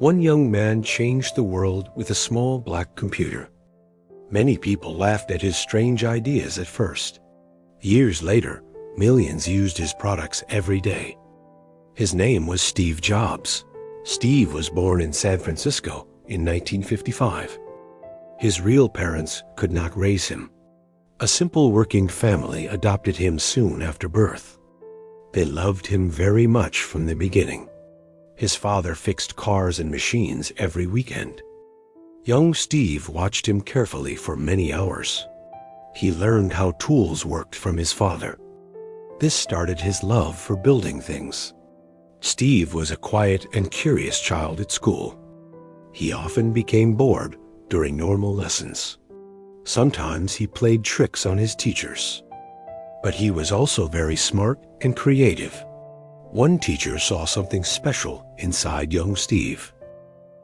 One young man changed the world with a small black computer. Many people laughed at his strange ideas at first. Years later, millions used his products every day. His name was Steve Jobs. Steve was born in San Francisco in 1955. His real parents could not raise him. A simple working family adopted him soon after birth. They loved him very much from the beginning. His father fixed cars and machines every weekend. Young Steve watched him carefully for many hours. He learned how tools worked from his father. This started his love for building things. Steve was a quiet and curious child at school. He often became bored during normal lessons. Sometimes he played tricks on his teachers. But he was also very smart and creative. One teacher saw something special inside young Steve.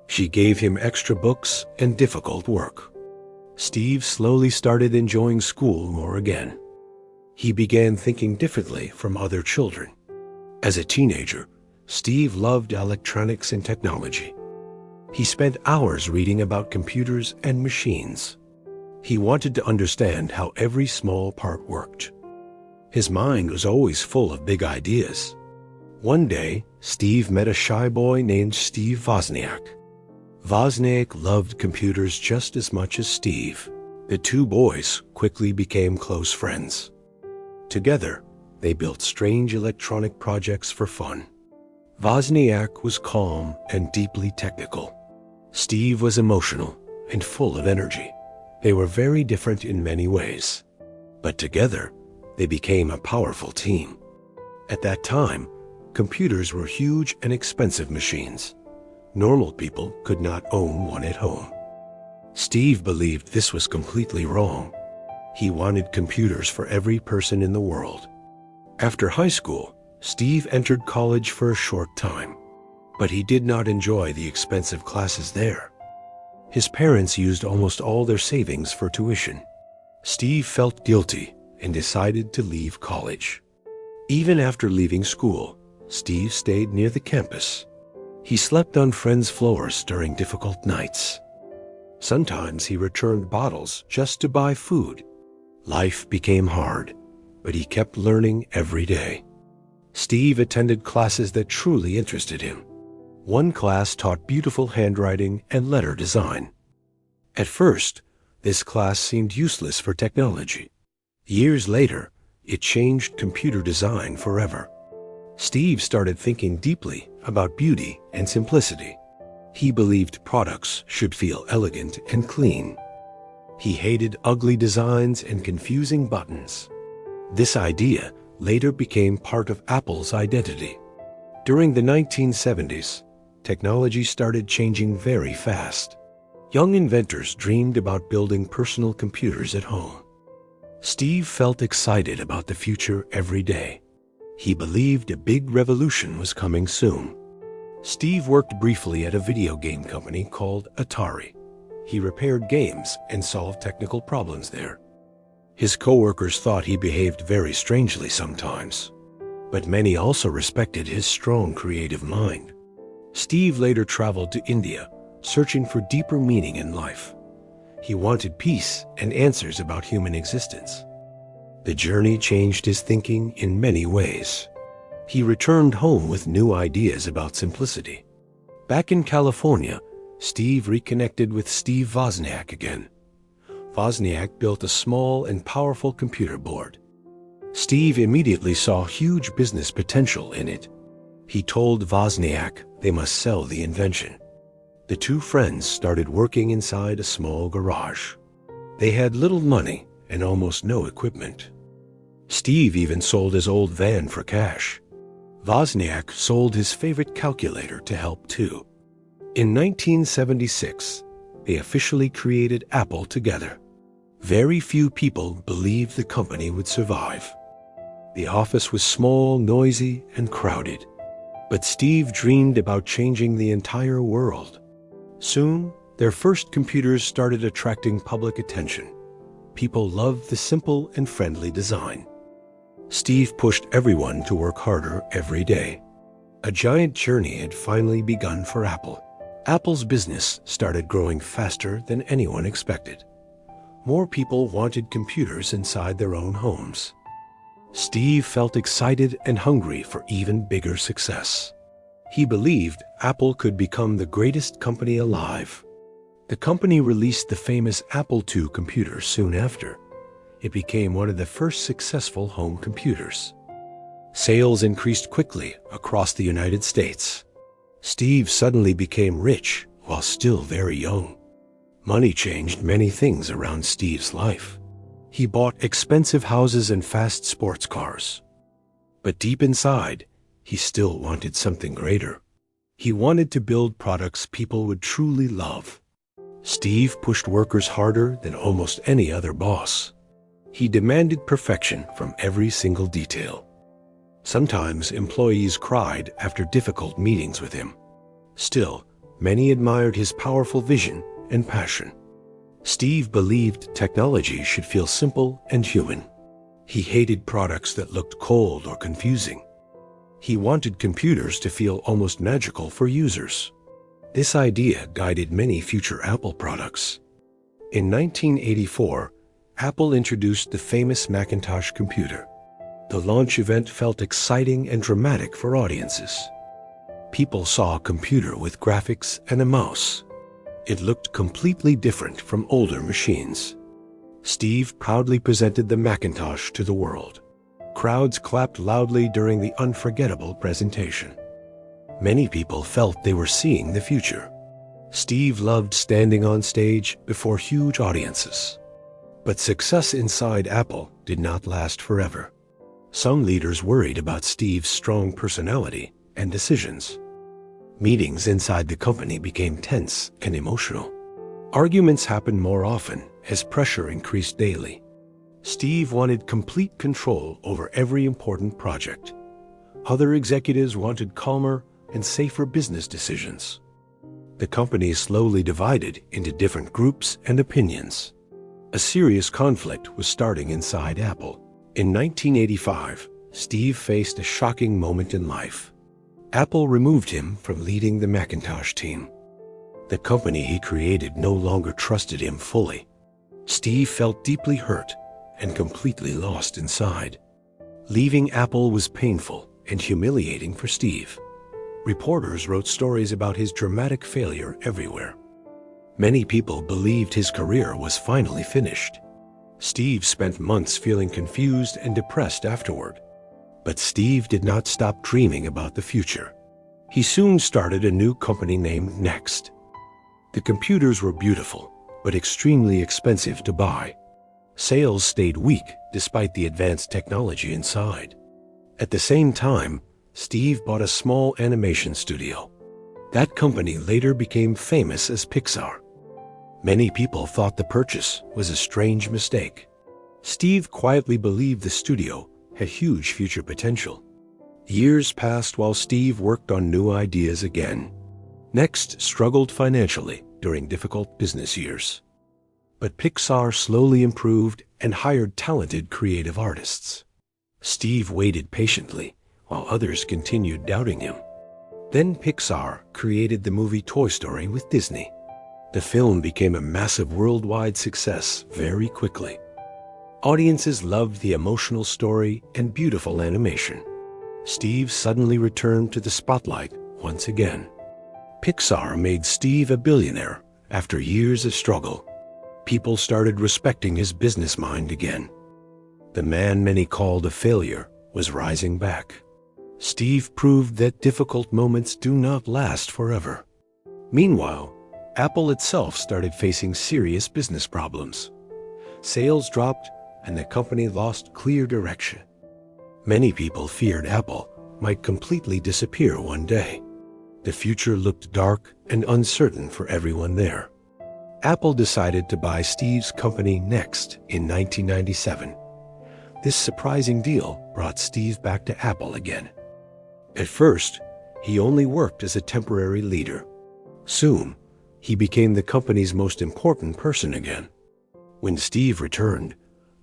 She gave him extra books and difficult work. Steve slowly started enjoying school more again. He began thinking differently from other children. As a teenager, Steve loved electronics and technology. He spent hours reading about computers and machines. He wanted to understand how every small part worked. His mind was always full of big ideas. One day, Steve met a shy boy named Steve Wozniak. Wozniak loved computers just as much as Steve. The two boys quickly became close friends. Together, they built strange electronic projects for fun. Wozniak was calm and deeply technical. Steve was emotional and full of energy. They were very different in many ways, but together, they became a powerful team. At that time, computers were huge and expensive machines. Normal people could not own one at home. Steve believed this was completely wrong. He wanted computers for every person in the world. After high school, Steve entered college for a short time, but he did not enjoy the expensive classes there. His parents used almost all their savings for tuition. Steve felt guilty and decided to leave college. Even after leaving school, Steve stayed near the campus. He slept on friends' floors during difficult nights. Sometimes he returned bottles just to buy food. Life became hard, but he kept learning every day. Steve attended classes that truly interested him. One class taught beautiful handwriting and letter design. At first, this class seemed useless for technology. Years later, it changed computer design forever. Steve started thinking deeply about beauty and simplicity. He believed products should feel elegant and clean. He hated ugly designs and confusing buttons. This idea later became part of Apple's identity. During the 1970s, technology started changing very fast. Young inventors dreamed about building personal computers at home. Steve felt excited about the future every day. He believed a big revolution was coming soon. Steve worked briefly at a video game company called Atari. He repaired games and solved technical problems there. His coworkers thought he behaved very strangely sometimes, but many also respected his strong creative mind. Steve later traveled to India, searching for deeper meaning in life. He wanted peace and answers about human existence. The journey changed his thinking in many ways. He returned home with new ideas about simplicity. Back in California, Steve reconnected with Steve Wozniak again. Wozniak built a small and powerful computer board. Steve immediately saw huge business potential in it. He told Wozniak they must sell the invention. The two friends started working inside a small garage. They had little money and almost no equipment. Steve even sold his old van for cash. Wozniak sold his favorite calculator to help too. In 1976, they officially created Apple together. Very few people believed the company would survive. The office was small, noisy, and crowded. But Steve dreamed about changing the entire world. Soon, their first computers started attracting public attention. People loved the simple and friendly design. Steve pushed everyone to work harder every day. A giant journey had finally begun for Apple. Apple's business started growing faster than anyone expected. More people wanted computers inside their own homes. Steve felt excited and hungry for even bigger success. He believed Apple could become the greatest company alive. The company released the famous Apple II computer soon after. It became one of the first successful home computers. Sales increased quickly across the United States. Steve suddenly became rich while still very young. Money changed many things around Steve's life. He bought expensive houses and fast sports cars. But deep inside, he still wanted something greater. He wanted to build products people would truly love. Steve pushed workers harder than almost any other boss. He demanded perfection from every single detail. Sometimes employees cried after difficult meetings with him. Still, many admired his powerful vision and passion. Steve believed technology should feel simple and human. He hated products that looked cold or confusing. He wanted computers to feel almost magical for users. This idea guided many future Apple products. In 1984, Apple introduced the famous Macintosh computer. The launch event felt exciting and dramatic for audiences. People saw a computer with graphics and a mouse. It looked completely different from older machines. Steve proudly presented the Macintosh to the world. Crowds clapped loudly during the unforgettable presentation. Many people felt they were seeing the future. Steve loved standing on stage before huge audiences. But success inside Apple did not last forever. Some leaders worried about Steve's strong personality and decisions. Meetings inside the company became tense and emotional. Arguments happened more often as pressure increased daily. Steve wanted complete control over every important project. Other executives wanted calmer and safer business decisions. The company slowly divided into different groups and opinions. A serious conflict was starting inside Apple. In 1985, Steve faced a shocking moment in life. Apple removed him from leading the Macintosh team. The company he created no longer trusted him fully. Steve felt deeply hurt and completely lost inside. Leaving Apple was painful and humiliating for Steve. Reporters wrote stories about his dramatic failure everywhere. Many people believed his career was finally finished. Steve spent months feeling confused and depressed afterward. But Steve did not stop dreaming about the future. He soon started a new company named Next. The computers were beautiful, but extremely expensive to buy. Sales stayed weak despite the advanced technology inside. At the same time, Steve bought a small animation studio. That company later became famous as Pixar. Many people thought the purchase was a strange mistake. Steve quietly believed the studio had huge future potential. Years passed while Steve worked on new ideas again. Next struggled financially during difficult business years. But Pixar slowly improved and hired talented creative artists. Steve waited patiently while others continued doubting him. Then Pixar created the movie Toy Story with Disney. The film became a massive worldwide success very quickly. Audiences loved the emotional story and beautiful animation. Steve suddenly returned to the spotlight once again. Pixar made Steve a billionaire after years of struggle. People started respecting his business mind again. The man many called a failure was rising back. Steve proved that difficult moments do not last forever. Meanwhile, Apple itself started facing serious business problems. Sales dropped and the company lost clear direction. Many people feared Apple might completely disappear one day. The future looked dark and uncertain for everyone there. Apple decided to buy Steve's company Next in 1997. This surprising deal brought Steve back to Apple again. At first, he only worked as a temporary leader. Soon, he became the company's most important person again. When Steve returned,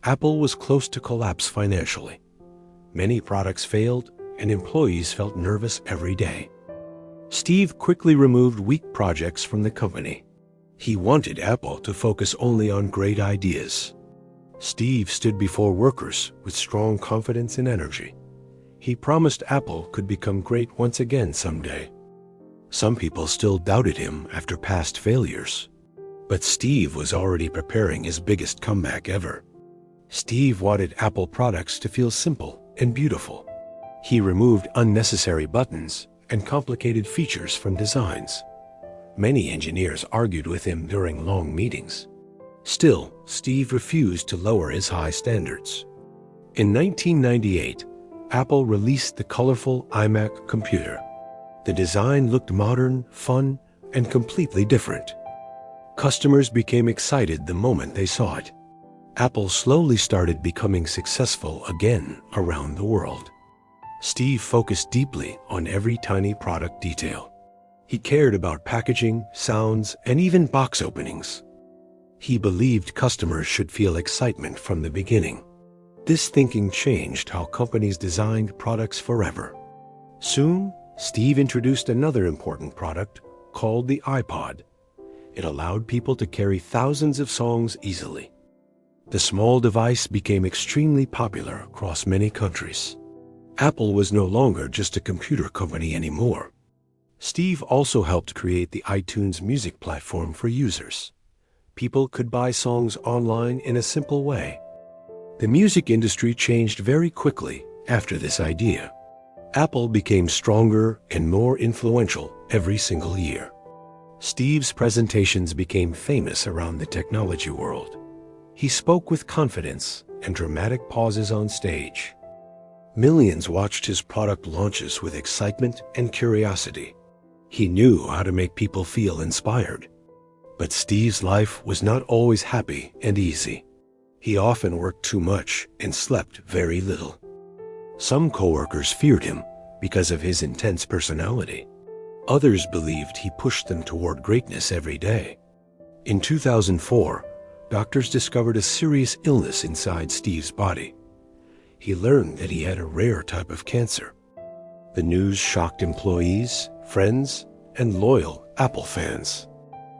Apple was close to collapse financially. Many products failed, and employees felt nervous every day. Steve quickly removed weak projects from the company. He wanted Apple to focus only on great ideas. Steve stood before workers with strong confidence and energy. He promised Apple could become great once again someday. Some people still doubted him after past failures. But Steve was already preparing his biggest comeback ever. Steve wanted Apple products to feel simple and beautiful. He removed unnecessary buttons and complicated features from designs. Many engineers argued with him during long meetings. Still, Steve refused to lower his high standards. In 1998, Apple released the colorful iMac computer. The design looked modern, fun, and completely different. Customers became excited the moment they saw it. Apple slowly started becoming successful again around the world. Steve focused deeply on every tiny product detail. He cared about packaging, sounds, and even box openings. He believed customers should feel excitement from the beginning. This thinking changed how companies designed products forever. Soon, Steve introduced another important product called the iPod. It allowed people to carry thousands of songs easily. The small device became extremely popular across many countries. Apple was no longer just a computer company anymore. Steve also helped create the iTunes music platform for users. People could buy songs online in a simple way. The music industry changed very quickly after this idea. Apple became stronger and more influential every single year. Steve's presentations became famous around the technology world. He spoke with confidence and dramatic pauses on stage. Millions watched his product launches with excitement and curiosity. He knew how to make people feel inspired. But Steve's life was not always happy and easy. He often worked too much and slept very little. Some coworkers feared him because of his intense personality. Others believed he pushed them toward greatness every day. In 2004, doctors discovered a serious illness inside Steve's body. He learned that he had a rare type of cancer. The news shocked employees, friends, and loyal Apple fans.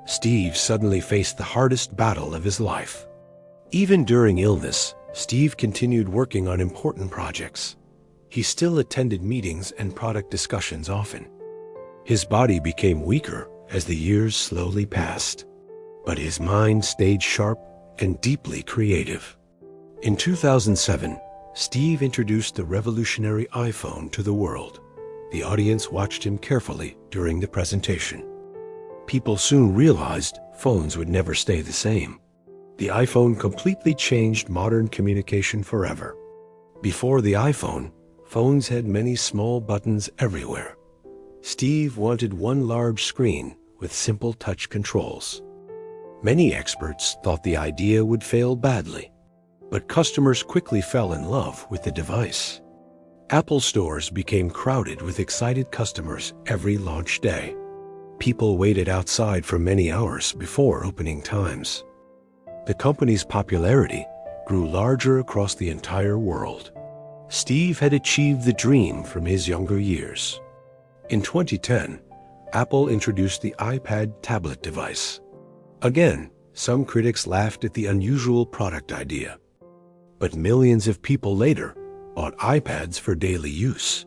Steve suddenly faced the hardest battle of his life. Even during illness, Steve continued working on important projects. He still attended meetings and product discussions often. His body became weaker as the years slowly passed, but his mind stayed sharp and deeply creative. In 2007, Steve introduced the revolutionary iPhone to the world. The audience watched him carefully during the presentation. People soon realized phones would never stay the same. The iPhone completely changed modern communication forever. Before the iPhone, phones had many small buttons everywhere. Steve wanted one large screen with simple touch controls. Many experts thought the idea would fail badly, but customers quickly fell in love with the device. Apple stores became crowded with excited customers every launch day. People waited outside for many hours before opening times. The company's popularity grew larger across the entire world. Steve had achieved the dream from his younger years. In 2010, Apple introduced the iPad tablet device. Again, some critics laughed at the unusual product idea. But millions of people later bought iPads for daily use.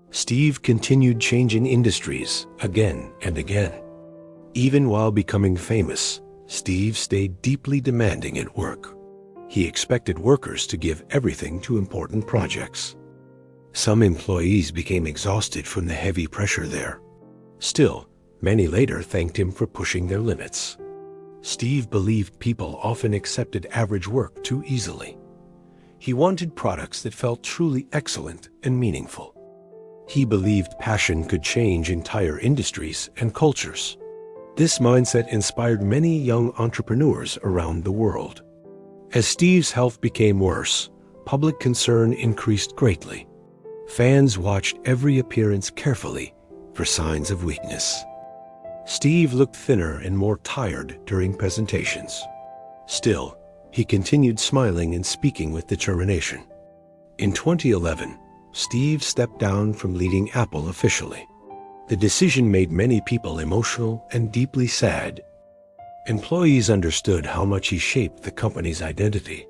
Steve continued changing industries again and again. Even while becoming famous, Steve stayed deeply demanding at work. He expected workers to give everything to important projects. Some employees became exhausted from the heavy pressure there. Still, many later thanked him for pushing their limits. Steve believed people often accepted average work too easily. He wanted products that felt truly excellent and meaningful. He believed passion could change entire industries and cultures. This mindset inspired many young entrepreneurs around the world. As Steve's health became worse, public concern increased greatly. Fans watched every appearance carefully for signs of weakness. Steve looked thinner and more tired during presentations. Still, he continued smiling and speaking with determination. In 2011, Steve stepped down from leading Apple officially. The decision made many people emotional and deeply sad. Employees understood how much he shaped the company's identity.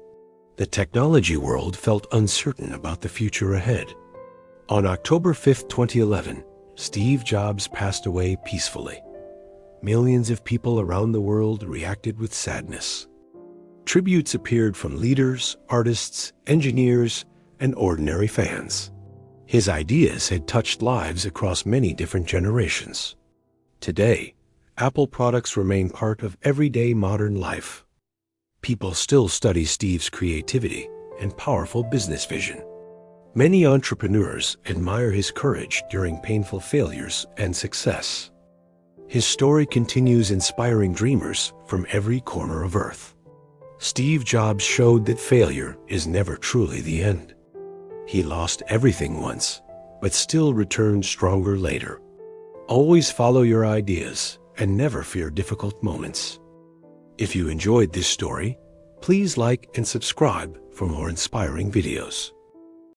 The technology world felt uncertain about the future ahead. On October 5, 2011, Steve Jobs passed away peacefully. Millions of people around the world reacted with sadness. Tributes appeared from leaders, artists, engineers, and ordinary fans. His ideas had touched lives across many different generations. Today, Apple products remain part of everyday modern life. People still study Steve's creativity and powerful business vision. Many entrepreneurs admire his courage during painful failures and success. His story continues inspiring dreamers from every corner of Earth. Steve Jobs showed that failure is never truly the end. He lost everything once, but still returned stronger later. Always follow your ideas and never fear difficult moments. If you enjoyed this story, please like and subscribe for more inspiring videos.